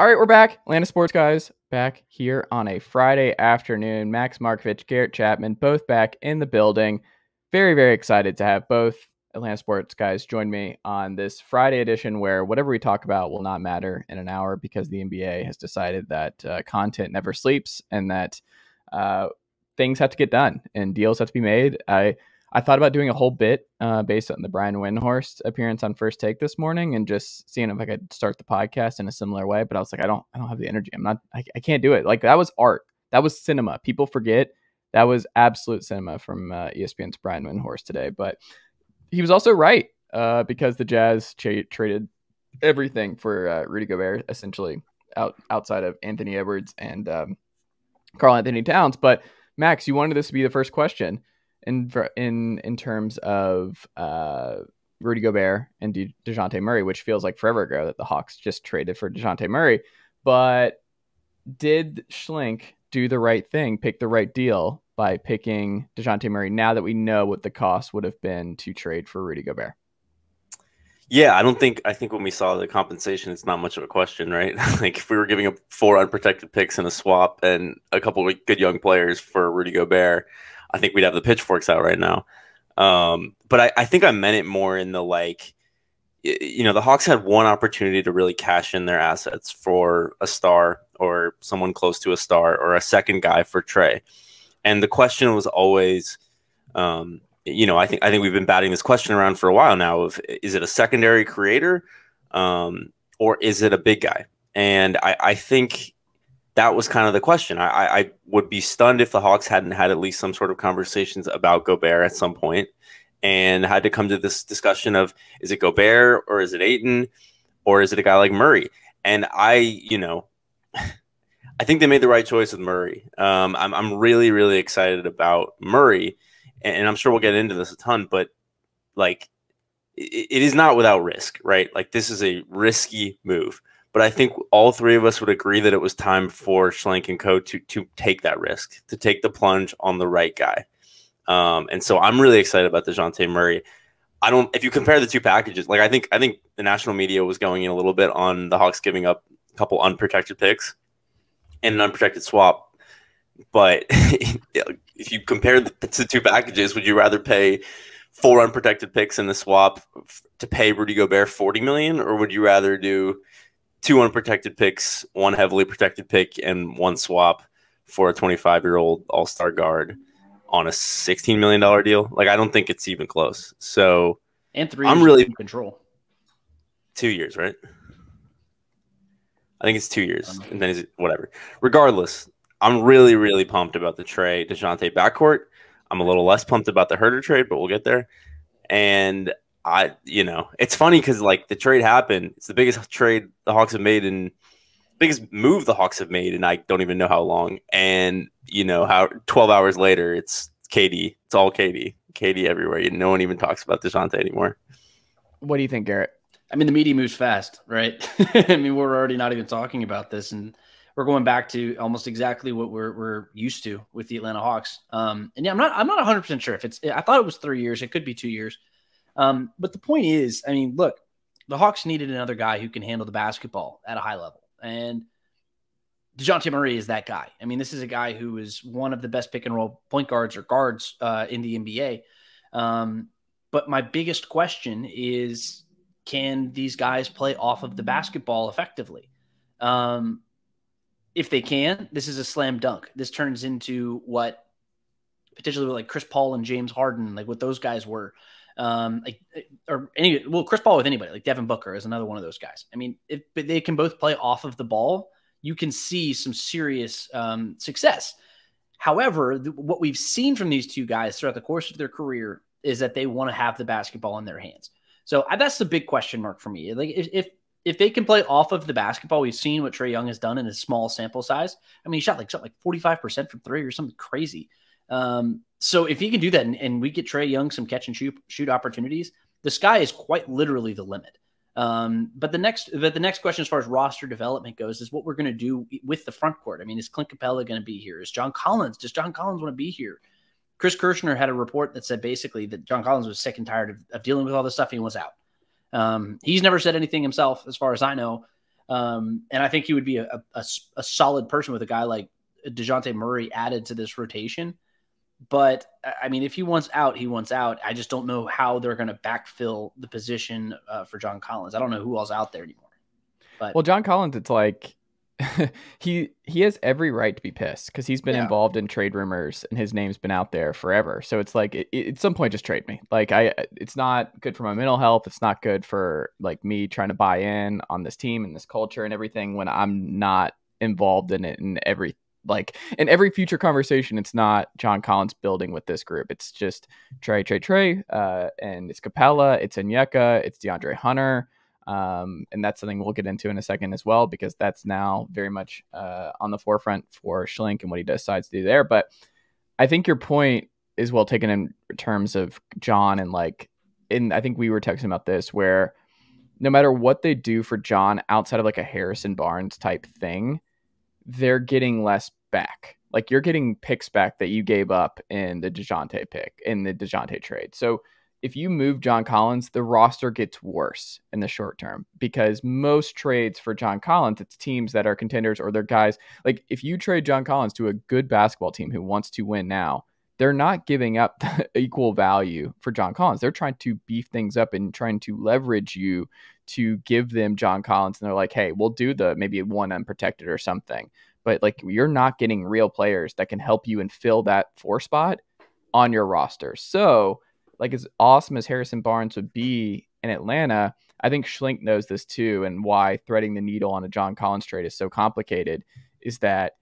All right, we're back. Atlanta Sports Guys back here on a Friday afternoon. Max Marcovitch, Garrett Chapman, both back in the building. Very, very excited to have both Atlanta Sports Guys join me on this Friday edition where whatever we talk about will not matter in an hour because the NBA has decided that content never sleeps and that things have to get done and deals have to be made. I thought about doing a whole bit based on the Brian Windhorst appearance on First Take this morning and just seeing if I could start the podcast in a similar way. But I was like, I don't have the energy. I can't do it. Like, that was art. That was cinema. People forget that was absolute cinema from ESPN's Brian Windhorst today. But he was also right because the Jazz traded everything for Rudy Gobert, essentially outside of Anthony Edwards and Karl Anthony Towns. But Max, you wanted this to be the first question. In terms of Rudy Gobert and Dejounte Murray, which feels like forever ago that the Hawks just traded for Dejounte Murray. But did Schlink do the right thing, pick the right deal by picking Dejounte Murray now that we know what the cost would have been to trade for Rudy Gobert? Yeah, I think when we saw the compensation, it's not much of a question, right? Like, if we were giving up 4 unprotected picks in a swap and a couple of good young players for Rudy Gobert, I think we'd have the pitchforks out right now. But I think I meant it more in the, like, you know, the Hawks had one opportunity to really cash in their assets for a star or someone close to a star or a second guy for Trae. And the question was always, you know, I think we've been batting this question around for a while now of, is it a secondary creator or is it a big guy? And I think that was kind of the question. I would be stunned if the Hawks hadn't had at least some sort of conversations about Gobert at some point and had to come to this discussion of, is it Gobert or is it Ayton or is it a guy like Murray? And you know, I think they made the right choice with Murray. I'm really, really excited about Murray, and I'm sure we'll get into this a ton, but like, it is not without risk, right? Like, this is a risky move. But I think all three of us would agree that it was time for Schlenk and co. to take that risk, to take the plunge on the right guy. And so I'm really excited about Dejounte Murray. If you compare the two packages, like, I think the national media was going in a little bit on the Hawks giving up a couple unprotected picks and an unprotected swap. But if you compare the two packages, would you rather pay 4 unprotected picks in the swap to pay Rudy Gobert $40 million, or would you rather do 2 unprotected picks, 1 heavily protected pick, and 1 swap for a 25-year-old all-star guard on a $16 million deal? Like, I don't think it's even close. So, and 3 I'm really in control. 2 years, right? I think it's 2 years, and then whatever. Regardless, I'm really, really pumped about the Trae Dejounte backcourt. I'm a little less pumped about the Huerter trade, but we'll get there. And you know, it's funny because, like, the trade happened. It's the biggest trade the Hawks have made and biggest move the Hawks have made, and I don't even know how long. And, you know, how 12 hours later, it's KD. It's all KD. KD everywhere. No one even talks about DeJounte anymore. What do you think, Garrett? I mean, the media moves fast, right? I mean, we're already not even talking about this, and we're going back to almost exactly what we're used to with the Atlanta Hawks. And yeah, I'm not 100% sure if I thought it was 3 years. It could be 2 years. But the point is, I mean, look, the Hawks needed another guy who can handle the basketball at a high level. And Dejounte Murray is that guy. I mean, this is a guy who is one of the best pick and roll point guards or guards in the NBA. But my biggest question is, can these guys play off of the basketball effectively? If they can, this is a slam dunk. This turns into what potentially like Chris Paul and James Harden, like what those guys were. Chris Paul with anybody, like Devin Booker is another one of those guys. I mean, if they can both play off of the ball, you can see some serious success. However, what we've seen from these two guys throughout the course of their career is that they want to have the basketball in their hands. So that's the big question mark for me. Like, if they can play off of the basketball, we've seen what Trae Young has done in a small sample size. I mean, he shot like 45% from 3 or something crazy. So if he can do that and we get Trae Young some catch and shoot opportunities, the sky is quite literally the limit. But the next question as far as roster development goes is what we're going to do with the front court. I mean, is Clint Capella going to be here? Does John Collins want to be here? Chris Kirshner had a report that said basically that John Collins was sick and tired of dealing with all this stuff. He was out. He's never said anything himself, as far as I know. And I think he would be a solid person with a guy like Dejounte Murray added to this rotation. But I mean, if he wants out, he wants out. I just don't know how they're going to backfill the position for John Collins. I don't know who else out there anymore. But well, John Collins, it's like he has every right to be pissed because he's been involved in trade rumors and his name's been out there forever. So it's like at some point, just trade me. Like it's not good for my mental health. It's not good for like me trying to buy in on this team and this culture and everything when I'm not involved in it in every future conversation. It's not John Collins building with this group. It's just Trae, and it's Capella, it's Onyeka, it's DeAndre Hunter. And that's something we'll get into in a second as well, because that's now very much on the forefront for Schlink and what he decides to do there. But I think your point is well taken in terms of John and I think we were texting about this, where no matter what they do for John outside of like a Harrison Barnes type thing, they're getting less back. Like you're getting picks back that you gave up in the Dejounte trade. So if you move John Collins, the roster gets worse in the short term, because most trades for John Collins, it's teams that are contenders or they're guys. Like if you trade John Collins to a good basketball team who wants to win now, they're not giving up the equal value for John Collins. They're trying to beef things up and trying to leverage you to give them John Collins. And they're like, hey, we'll do maybe one unprotected or something. But like you're not getting real players that can help you and fill that 4 spot on your roster. So like as awesome as Harrison Barnes would be in Atlanta, I think Schlink knows this too, and why threading the needle on a John Collins trade is so complicated is that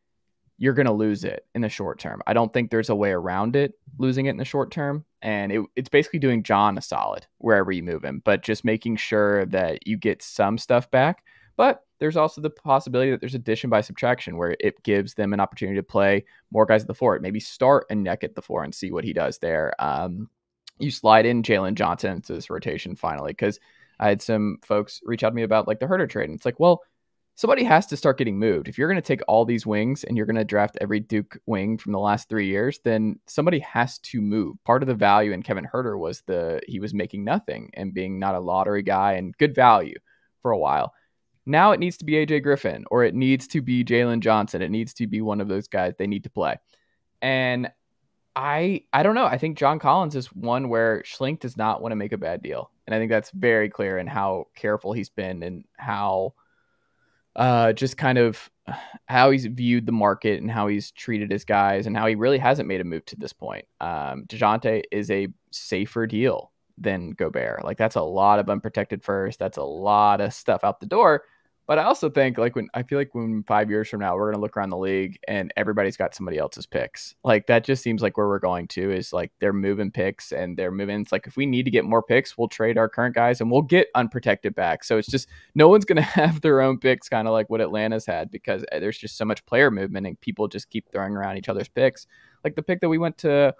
you're going to lose it in the short term. I don't think there's a way around it, losing it in the short term. And it's basically doing John a solid wherever you move him, but just making sure that you get some stuff back. But there's also the possibility that there's addition by subtraction, where it gives them an opportunity to play more guys at the 4. Maybe start a neck at the 4 and see what he does there. You slide in Jalen Johnson into this rotation finally, because I had some folks reach out to me about like the Huerter trade. And it's like, well, somebody has to start getting moved. If you're going to take all these wings and you're going to draft every Duke wing from the last 3 years, then somebody has to move. Part of the value in Kevin Huerter was he was making nothing and being not a lottery guy and good value for a while. Now it needs to be AJ Griffin, or it needs to be Jalen Johnson. It needs to be one of those guys they need to play. And I don't know. I think John Collins is one where Schlink does not want to make a bad deal. And I think that's very clear in how careful he's been and how just kind of how he's viewed the market and how he's treated his guys and how he really hasn't made a move to this point. Dejounte is a safer deal than Gobert. Like that's a lot of unprotected first. That's a lot of stuff out the door. But I also think I feel like when 5 years from now, we're going to look around the league and everybody's got somebody else's picks. Like that just seems like where we're going to is like they're moving picks and they're moving. It's like, if we need to get more picks, we'll trade our current guys and we'll get unprotected back. So it's just, no one's going to have their own picks, kind of like what Atlanta's had, because there's just so much player movement and people just keep throwing around each other's picks. Like the pick that we went to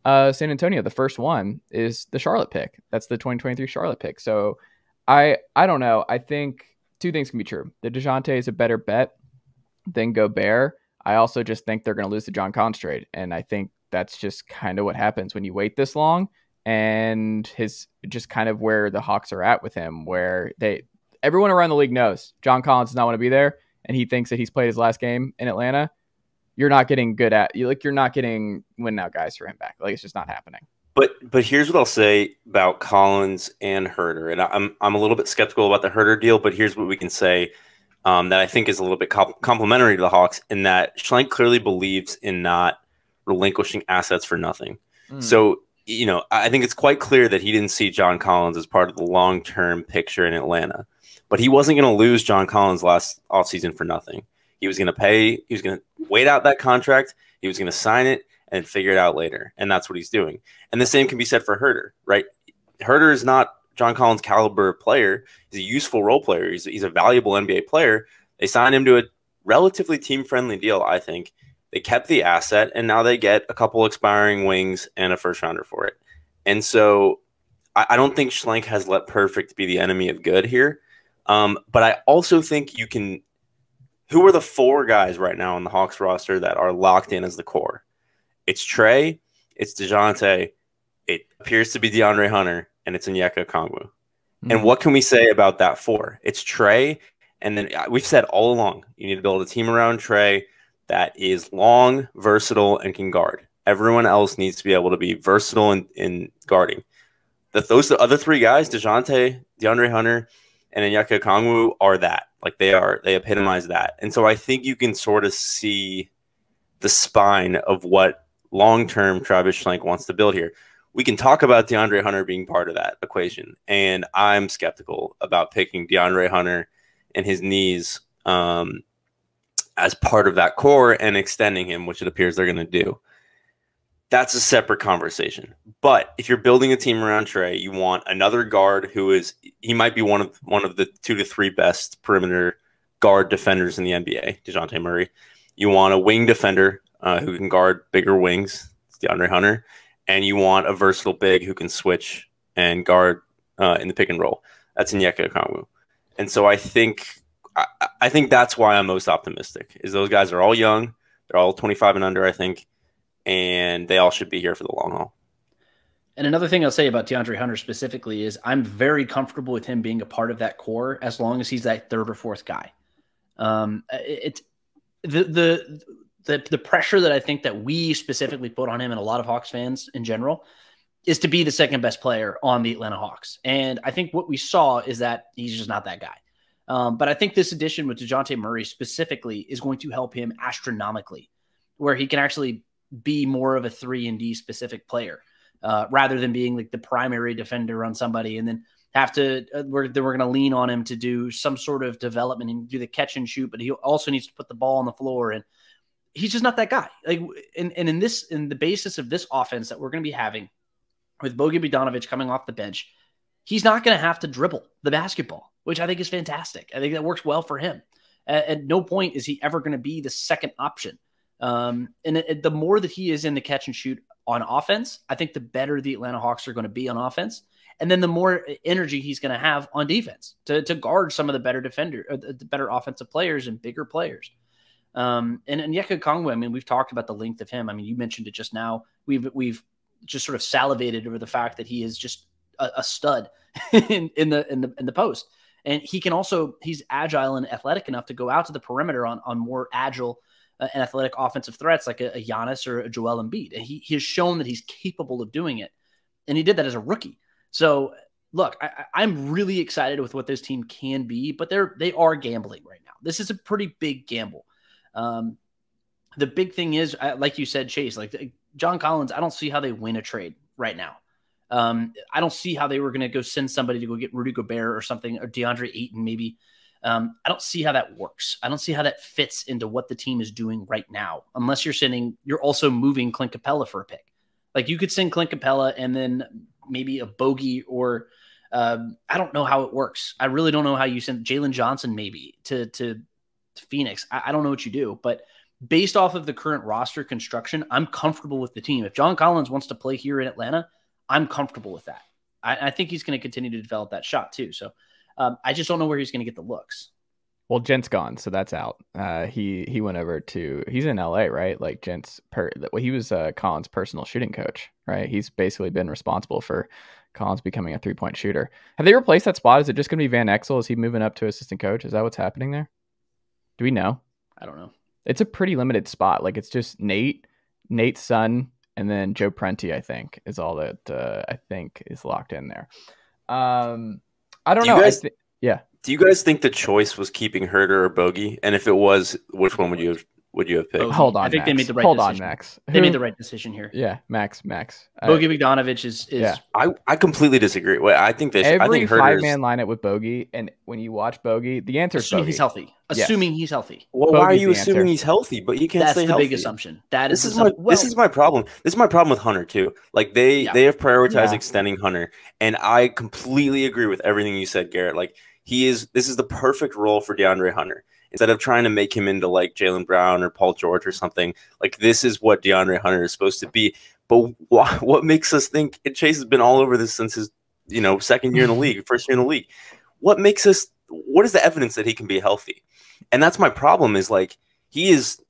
San Antonio, the first one is the Charlotte pick. That's the 2023 Charlotte pick. So I don't know. I think two things can be true. The Dejounte is a better bet than Gobert. I also just think they're going to lose the John Collins trade. And I think that's just kind of what happens when you wait this long, and his just kind of where the Hawks are at with him, where everyone around the league knows John Collins does not want to be there. And he thinks that he's played his last game in Atlanta. You're not getting you're not getting win now guys for him back. Like it's just not happening. But here's what I'll say about Collins and Huerter, and I'm a little bit skeptical about the Huerter deal. But here's what we can say that I think is a little bit complimentary to the Hawks, in that Schlink clearly believes in not relinquishing assets for nothing. So I think it's quite clear that he didn't see John Collins as part of the long-term picture in Atlanta. But he wasn't going to lose John Collins last offseason for nothing. He was going to pay. He was going to wait out that contract. He was going to sign it and figure it out later. And that's what he's doing. And the same can be said for Huerter, right? Huerter is not John Collins' caliber player. He's a useful role player. He's a valuable NBA player. They signed him to a relatively team-friendly deal, I think. They kept the asset, and now they get a couple expiring wings and a first-rounder for it. And so I don't think Schlink has let perfect be the enemy of good here. But I also think you can – who are the 4 guys right now on the Hawks roster that are locked in as the core? It's Trae, it's Dejounte, it appears to be DeAndre Hunter, and it's Onyeka Okongwu. And what can we say about that 4? It's Trae And then we've said all along, you need to build a team around Trae that is long, versatile, and can guard. Everyone else needs to be able to be versatile in guarding. Those the other three guys, DeJounte, DeAndre Hunter, and Onyeka Okongwu, are that. Like they epitomize that. And so I think you can sort of see the spine of what long-term Travis Schlenk wants to build here. We can talk about DeAndre Hunter being part of that equation, and I'm skeptical about picking DeAndre Hunter and his knees as part of that core and extending him, which it appears they're going to do. That's a separate conversation. But if you're building a team around Trae, you want another guard he might be one of the 2 to 3 best perimeter guard defenders in the NBA, Dejounte Murray. You want a wing defender who can guard bigger wings, it's DeAndre Hunter, and you want a versatile big who can switch and guard in the pick and roll. That's Onyeka Okongwu. And so I think that's why I'm most optimistic, is those guys are all young. They're all 25 and under, I think, and they all should be here for the long haul. And another thing I'll say about DeAndre Hunter specifically is I'm very comfortable with him being a part of that core as long as he's that third or fourth guy. It's the pressure that I think that we specifically put on him and a lot of Hawks fans in general is to be the second best player on the Atlanta Hawks. And I think what we saw is that he's just not that guy. But I think this addition with Dejounte Murray specifically is going to help him astronomically, where he can actually be more of a 3-and-D specific player rather than being like the primary defender on somebody and then have to we're going to lean on him to do some sort of development and do the catch and shoot, but he also needs to put the ball on the floor, and he's just not that guy. Like in the basis of this offense that we're going to be having with Bogi Bogdanovic coming off the bench, he's not going to have to dribble the basketball, which I think is fantastic. I think that works well for him. At no point is he ever going to be the second option. The more that he is in the catch and shoot on offense, I think the better the Atlanta Hawks are going to be on offense. And then the more energy he's going to have on defense to guard some of the better the better offensive players and bigger players. And Onyeka Okongwu, I mean, we've talked about the length of him. I mean, you mentioned it just now. We've just sort of salivated over the fact that he is just a stud in the post. And he's agile and athletic enough to go out to the perimeter on more agile and athletic offensive threats like a Giannis or a Joel Embiid. And he has shown that he's capable of doing it. And he did that as a rookie. So look, I'm really excited with what this team can be, but they are gambling right now. This is a pretty big gamble. The big thing is, like you said, Chase, like John Collins, I don't see how they win a trade right now. I don't see how they were going to go send somebody to go get Rudy Gobert or something, or DeAndre Ayton maybe. I don't see how that works. I don't see how that fits into what the team is doing right now, unless you're also moving Clint Capella for a pick. Like you could send Clint Capella and then maybe a Bogi or I don't know how it works. I really don't know how you send Jalen Johnson maybe to Phoenix. I don't know what you do, but based off of the current roster construction, I'm comfortable with the team. If John Collins wants to play here in Atlanta, I'm comfortable with that. I think he's going to continue to develop that shot too. So I just don't know where he's going to get the looks. Well, Gent's gone, so that's out. He went over he's in LA, right? Like Gent's he was Collins' personal shooting coach, right? He's basically been responsible for Collins becoming a 3-point shooter. Have they replaced that spot? Is it just going to be Van Exel? Is he moving up to assistant coach? Is that what's happening there? Do we know? I don't know. It's a pretty limited spot. Like it's just Nate's son, and then Joe Prenti, I think, is all that I think is locked in there. I don't know. Yeah. Do you guys think the choice was keeping Huerter or Bogi? And if it was, which one would you have picked? Hold on, I think Max. they made the right Hold decision. on, Max. They made the right decision here. Yeah, Max. Bogi Bogdanovic is yeah. I completely disagree. Well, I think every I think five-man lineup with Bogi, and when you watch Bogi, the answer is assuming Bogi. he's healthy. Assuming he's healthy. Well, why are Bogey's you the assuming answer. he's healthy? But you can't That's stay the healthy. big assumption. This is my problem. This is my problem with Hunter too. Like they have prioritized Yeah. extending Hunter, and I completely agree with everything you said, Garrett. Like this is the perfect role for DeAndre Hunter. Instead of trying to make him into like Jaylen Brown or Paul George or something, like this is what DeAndre Hunter is supposed to be. But what makes us think? And Chase has been all over this since his second year in the league, first year in the league. What makes us? What is the evidence that he can be healthy? And that's my problem. Is like he's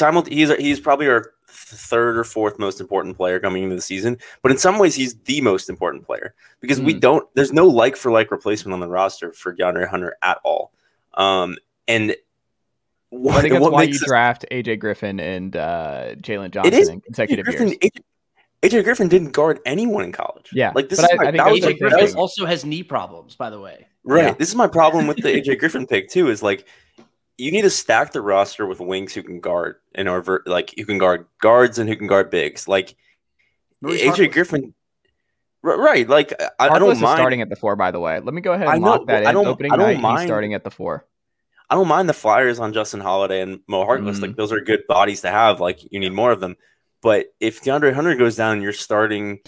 probably our third or fourth most important player coming into the season, but in some ways he's the most important player because there's no like for like replacement on the roster for DeAndre Hunter at all. And I think that's why you draft AJ Griffin and Jalen Johnson in consecutive years. AJ Griffin didn't guard anyone in college. Yeah, like this but is I think AJ Griffin also has knee problems, by the way. Right. Yeah. This is my problem with the AJ Griffin pick too. Is like you need to stack the roster with wings who can guard like who can guard guards and who can guard bigs. Like AJ Griffin. Right. Like I don't mind starting at the 4. By the way, let me go ahead and lock that in. Opening night, he's starting at the 4. I don't mind the flyers on Justin Holiday and Mo Harkless. Like those are good bodies to have. Like you need more of them. But if DeAndre Hunter goes down, you're starting